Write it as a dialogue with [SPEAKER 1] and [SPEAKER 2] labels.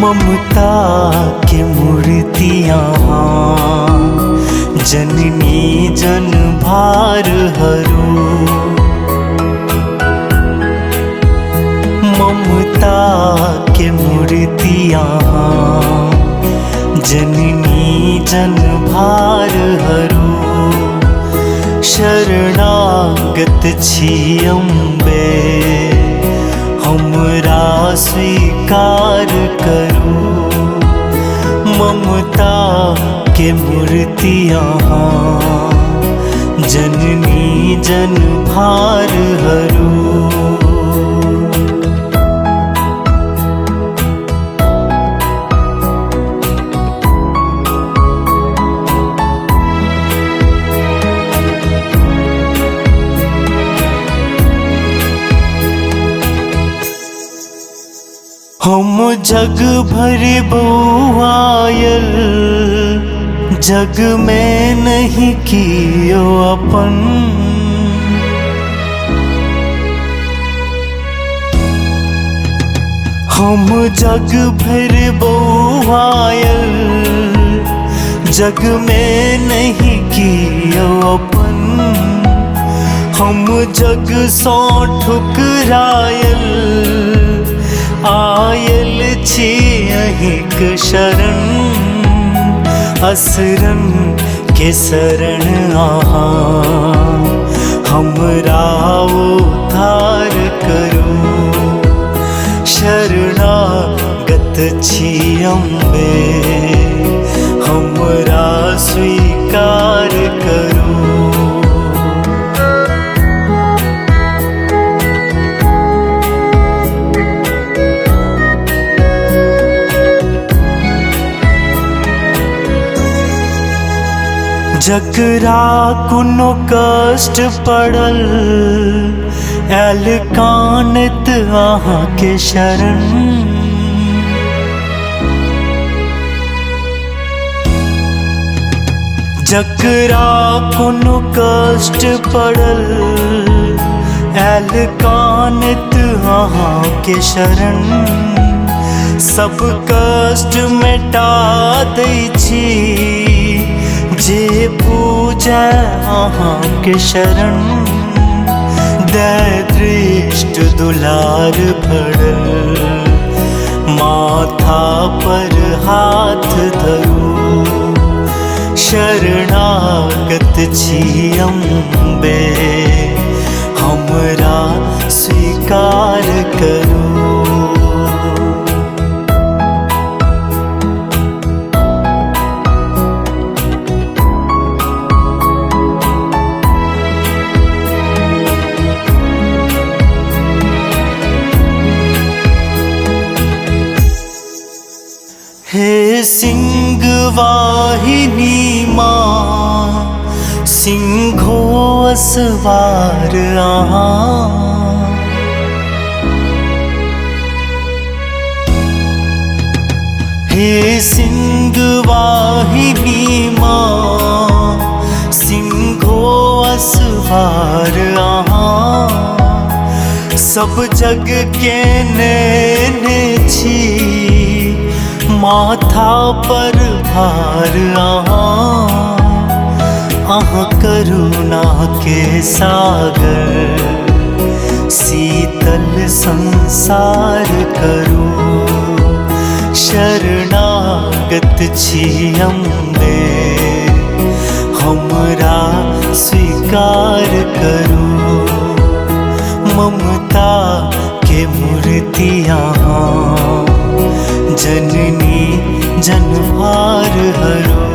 [SPEAKER 1] ममता के मूर्तियाँ जननी जन भार हरू। ममता के मूर्तियाँ जननी जन भार हरू। शरणागत छी अम्बे हमरा स्वीकार करू। ममता के मूर्तियाँ जननी जन भार हरू। हम जग भर बउआयल जग में नहीं कियो अपन। हम जग भर बउआयल जग में नहीं कियो अपन। हम जग सौ ठुकरायल आयल छी अहिक शरण। असरन के शरण आहा हमरा उद्धार करू। शरणागत छी अम्बे हमरा स्वीकार करू। जकरा कोनो कष्ट पड़ल आयल कानत अहाँ के शरण। जकरा कोनो कष्ट पड़ल आयल कानत अहाँ के शरण। सब कष्ट मिटा दै छी जे पूजा अहाँ के शरण। दया दृष्ट दुलार भरल माथा पर हाथ धरू। शरणागत छी अम्बे हमरा स्वीकार करू। हे सिंह वाहिनी माँ सिंहो असवार आहाँ। हे सिंह वाहिनी माँ सिंहो असवार आहाँ। सब जग के नैने छी माथा पर भार आहाँ। आहाँ करुणा के सागर शीतल संसार करू। शरणागत छी अम्बे हमरा स्वीकार करू। ममता के मूर्तियाँ जननी जन भार हरू।